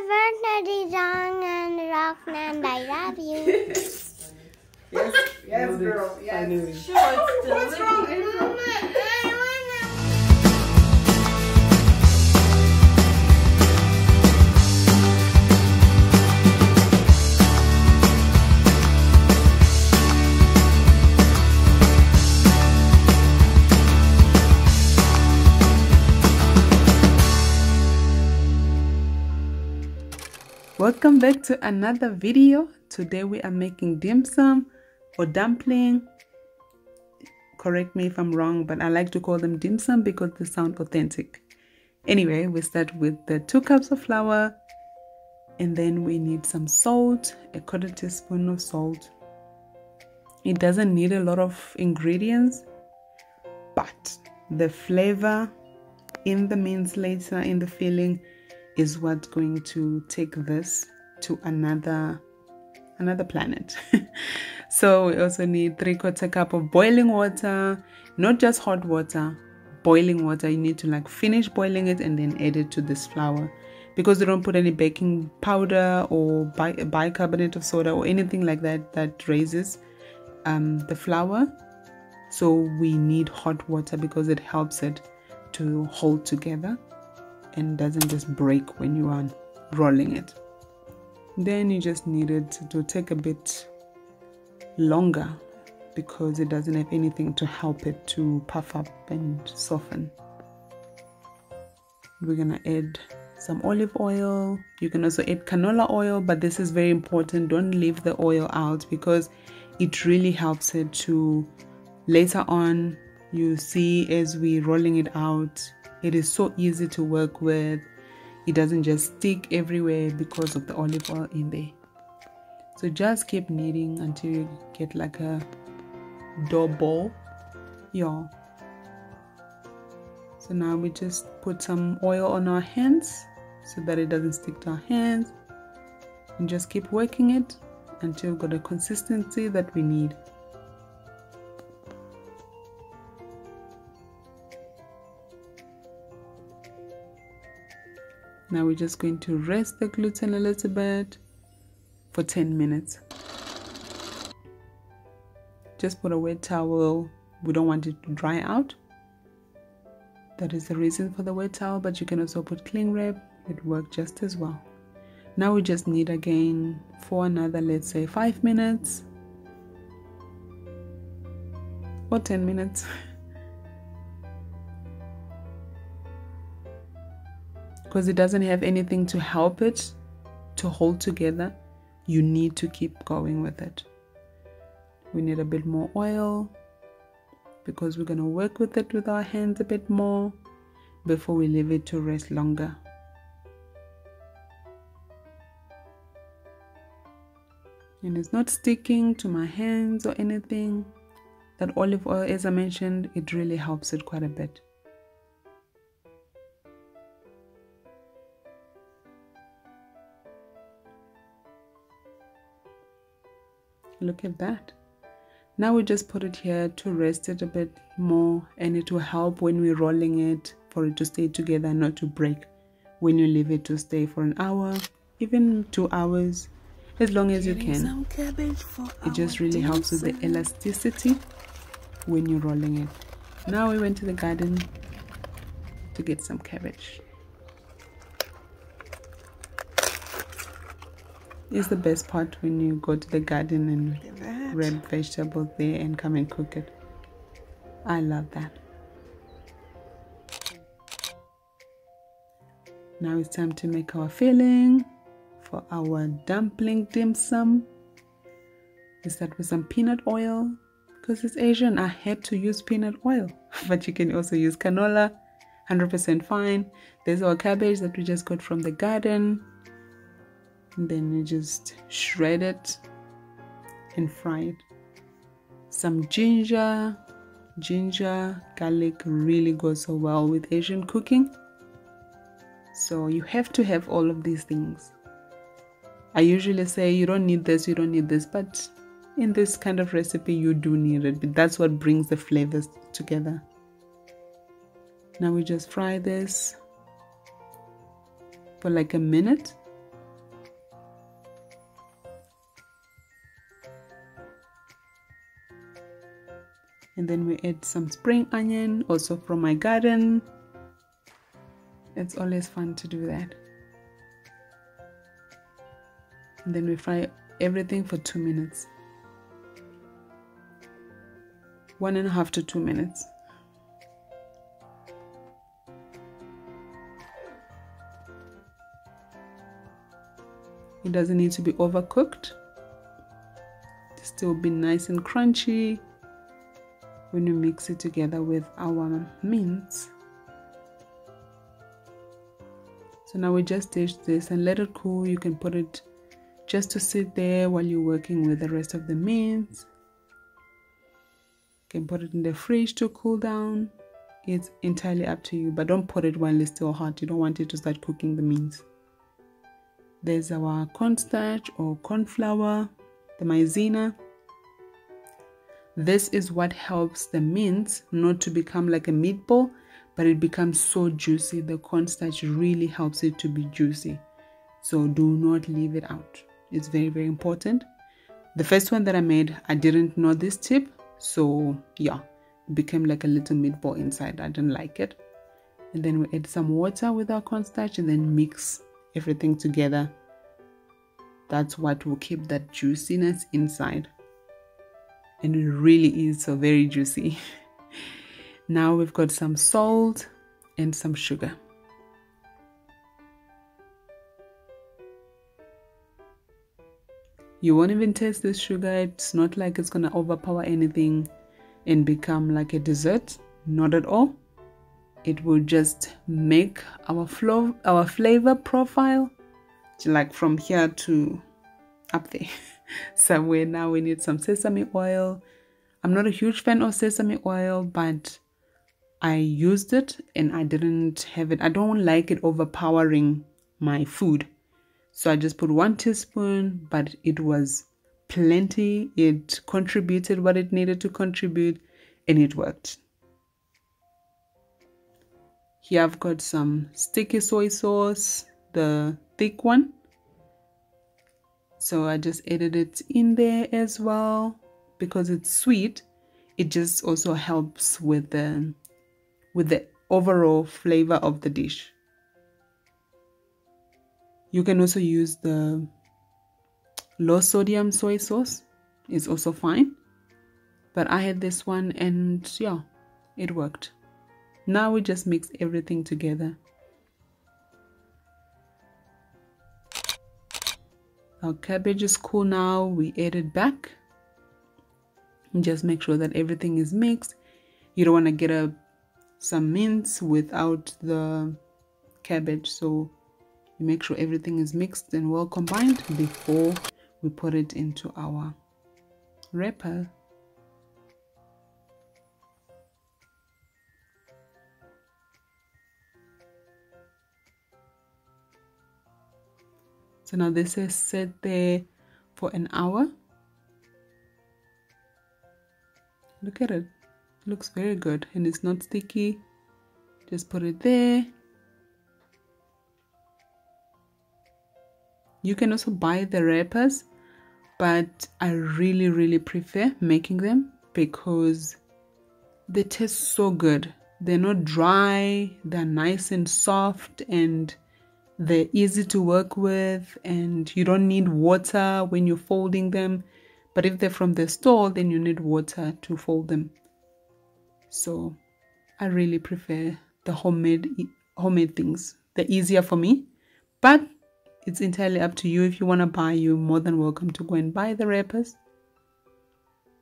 birthday song and rock and I love you. Yes, girl. Yes. Sure, it's What's wrong, April? Welcome back to another video. Today we are making dim sum or dumpling. Correct me if I'm wrong, but I like to call them dim sum because they sound authentic. Anyway, we start with the 2 cups of flour, and then we need some salt, a 1/4 teaspoon of salt. It doesn't need a lot of ingredients, but the flavor in the mince later in the filling is what's going to take this to another planet. So we also need 3/4 cup of boiling water, not just hot water, boiling water. You need to like finish boiling it and then add it to this flour, because we don't put any baking powder or bicarbonate of soda or anything like that that raises the flour. So we need hot water because it helps it to hold together and doesn't just break when you are rolling it. Then you just need it to take a bit longer because it doesn't have anything to help it to puff up and soften. We're gonna add some olive oil. You can also add canola oil, but this is very important. Don't leave the oil out because it really helps it to, later on you see as we're rolling it out, it is so easy to work with. It doesn't just stick everywhere because of the olive oil in there. So just keep kneading until you get like a dough ball. Yeah. So now we just put some oil on our hands so that it doesn't stick to our hands. And just keep working it until we've got a consistency that we need. Now we're just going to rest the gluten a little bit for 10 minutes. Just put a wet towel. We don't want it to dry out. That is the reason for the wet towel, but you can also put cling wrap. It works just as well. Now we just knead again for another, let's say 5 minutes or 10 minutes. Because it doesn't have anything to help it to hold together, you need to keep going with it. We need a bit more oil because we're going to work with it with our hands a bit more before we leave it to rest longer. And it's not sticking to my hands or anything. That olive oil, as I mentioned, it really helps it quite a bit. Look at that. Now we just put it here to rest it a bit more, and it will help when we're rolling it for it to stay together and not to break when you leave it to stay for an hour, even 2 hours, as long as you can. It just really helps with the elasticity when you're rolling it. Now we went to the garden to get some cabbage. It's the best part when you go to the garden and grab vegetables there and come and cook it. I love that. Now it's time to make our filling for our dumpling dim sum. We start with some peanut oil. Because it's Asian, I had to use peanut oil. But you can also use canola, 100% fine. There's our cabbage that we just got from the garden. And then you just shred it and fry it. Some ginger, garlic really goes so well with Asian cooking. So you have to have all of these things. I usually say you don't need this, but in this kind of recipe you do need it. But that's what brings the flavors together. Now we just fry this for like a minute And then we add some spring onion, also from my garden. It's always fun to do that. And then we fry everything for 2 minutes. 1.5 to 2 minutes. It doesn't need to be overcooked. It still be nice and crunchy when you mix it together with our mince. So now we just dish this and let it cool. You can put it just to sit there while you're working with the rest of the mince. You can put it in the fridge to cool down. It's entirely up to you, but don't put it while it's still hot. You don't want it to start cooking the mince. There's our cornstarch or corn flour, the maizena. This is what helps the mince not to become like a meatball, but it becomes so juicy. The cornstarch really helps it to be juicy. So do not leave it out. It's very, very important. The first one that I made, I didn't know this tip. So yeah, it became like a little meatball inside. I didn't like it. And then we add some water with our cornstarch and then mix everything together. That's what will keep that juiciness inside. And it really is so very juicy. Now we've got some salt and some sugar. You won't even taste this sugar. It's not like it's gonna overpower anything and become like a dessert. Not at all. It will just make our flavor profile like from here to up there somewhere. Now we need some sesame oil. I'm not a huge fan of sesame oil, but I used it and I didn't have it. I don't like it overpowering my food. So I just put 1 teaspoon, but it was plenty. It contributed what it needed to contribute and it worked. Here I've got some sticky soy sauce, the thick one. So I just added it in there as well because it's sweet. It just also helps with the overall flavor of the dish. You can also use the low sodium soy sauce. It's also fine. But I had this one and yeah, it worked. Now we just mix everything together. Our cabbage is cool now. We add it back. And just make sure that everything is mixed. You don't want to get some mince without the cabbage. So you make sure everything is mixed and well combined before we put it into our wrapper. So now this is set there for an hour. Look at it. It looks very good and it's not sticky. Just put it there. You can also buy the wrappers, but I really prefer making them because they taste so good. They're not dry, they're nice and soft, and they're easy to work with, and you don't need water when you're folding them. But if they're from the store, then you need water to fold them. So I really prefer the homemade things. They're easier for me, but it's entirely up to you. If you want to buy, you're more than welcome to go and buy the wrappers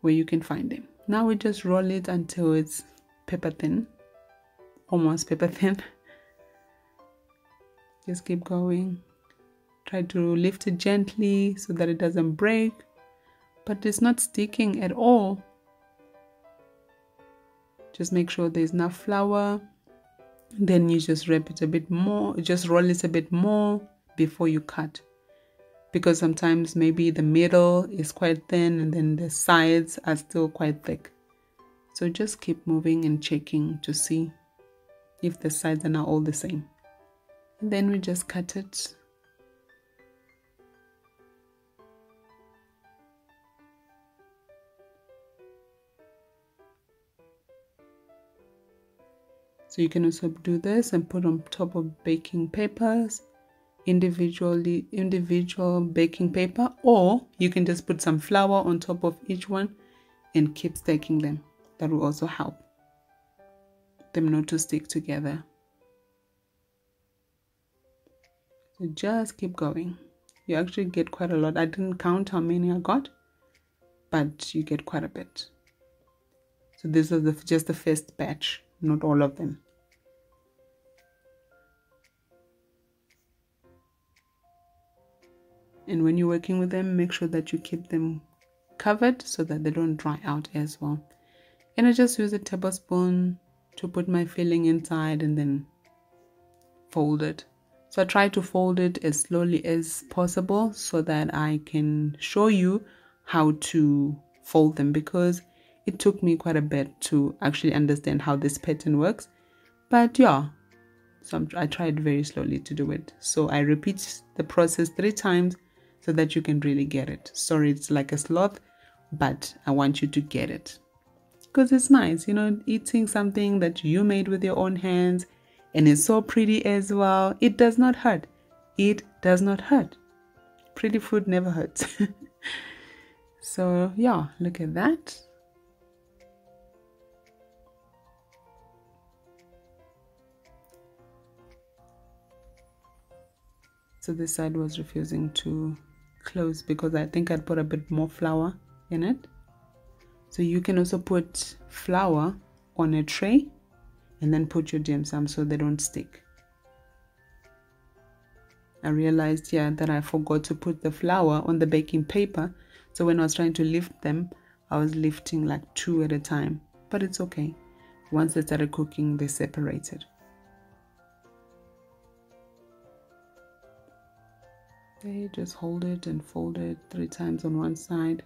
where you can find them. Now we just roll it until it's paper thin, almost paper thin. Just keep going. Try to lift it gently so that it doesn't break, but it's not sticking at all. Just make sure there's enough flour. Then you just wrap it a bit more, just roll it a bit more before you cut, because sometimes maybe the middle is quite thin and then the sides are still quite thick. So just keep moving and checking to see if the sides are now all the same. And then we just cut it. So you can also do this and put on top of baking papers, individual baking paper, or you can just put some flour on top of each one and keep stacking them. That will also help them not to stick together. So just keep going. You actually get quite a lot. I didn't count how many I got, but you get quite a bit. So this is just the first batch, not all of them. And when you're working with them, make sure that you keep them covered so that they don't dry out as well. And I just use a tablespoon to put my filling inside and then fold it. So I try to fold it as slowly as possible so that I can show you how to fold them, because it took me quite a bit to actually understand how this pattern works. But yeah, so I tried very slowly to do it. So I repeat the process 3 times so that you can really get it. Sorry, it's like a sloth, but I want you to get it. Because it's nice, you know, eating something that you made with your own hands, and it's so pretty as well. It does not hurt. It does not hurt. Pretty food never hurts. So yeah, look at that. So this side was refusing to close because I think I'd put a bit more flour in it. So you can also put flour on a tray and then put your dim sum so they don't stick. I realized here that I forgot to put the flour on the baking paper. So when I was trying to lift them, I was lifting like 2 at a time. But it's okay. Once they started cooking, they separated. Okay, just hold it and fold it 3 times on one side.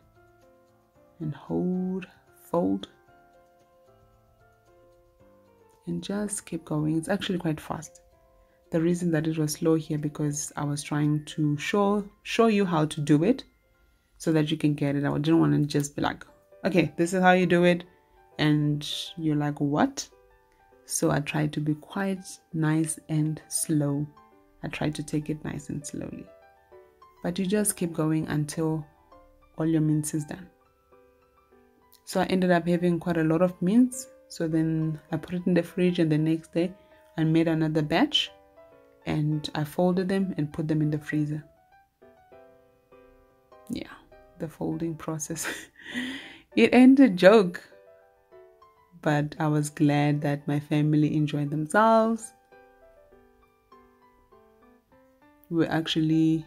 And hold, fold. And just keep going. It's actually quite fast. The reason that it was slow here because I was trying to show you how to do it so that you can get it. I didn't want to just be like, okay, this is how you do it, and you're like, what? So I tried to be quite nice and slow. I tried to take it nice and slowly. But you just keep going until all your mince is done. So I ended up having quite a lot of mince. So then I put it in the fridge, and the next day I made another batch and I folded them and put them in the freezer. Yeah, the folding process. It ended a joke, but I was glad that my family enjoyed themselves. We're actually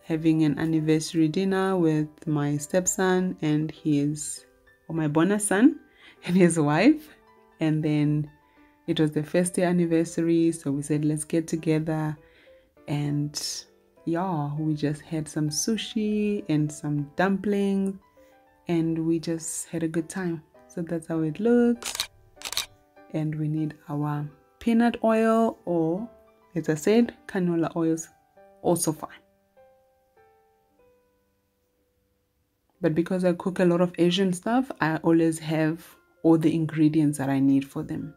having an anniversary dinner with my stepson and my bonus son and his wife, and then it was the first year anniversary, so we said let's get together, and yeah, we just had some sushi and some dumplings, and we just had a good time. So that's how it looks. And we need our peanut oil, or as I said, canola oils, also fine. But because I cook a lot of Asian stuff, I always have all the ingredients that I need for them.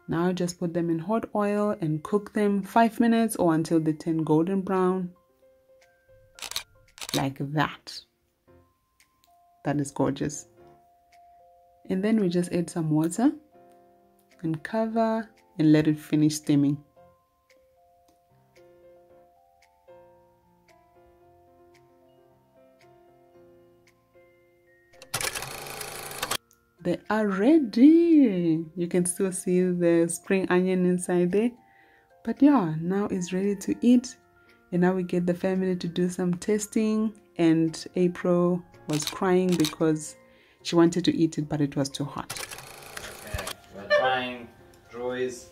Now just put them in hot oil and cook them 5 minutes or until they turn golden brown. Like that. That is gorgeous. And then we just add some water and cover and let it finish steaming. They are ready. You can still see the spring onion inside there. But yeah, now it's ready to eat. And now we get the family to do some tasting. And April was crying because she wanted to eat it, but it was too hot. Okay, we're trying Joy's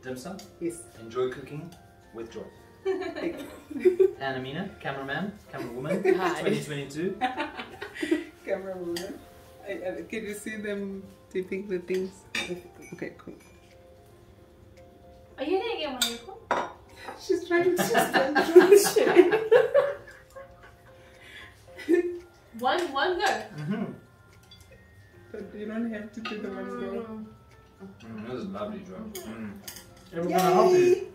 dim sum. Yes. Enjoy cooking with Joy. And Amina, cameraman, camerawoman, Hi. 2022. Camera woman. Can you see them dipping the things? Okay, cool. Are you gonna get one of your She's trying to One go. Mm-hmm. But you don't have to do the one go. This is lovely, Joe. Everyone, gonna help you.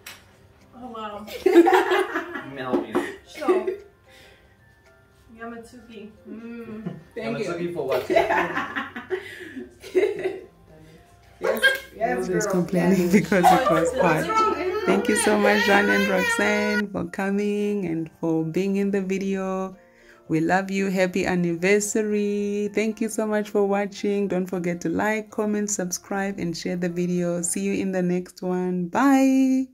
Oh wow. Let me help you. So, Yamatsuki. Thank you. Yamatsuki for what? Yes, Nobody's complaining because it was hot. Thank you so much, John and Roxanne, for coming and for being in the video. We love you. Happy anniversary. Thank you so much for watching. Don't forget to like, comment, subscribe, and share the video. See you in the next one. Bye.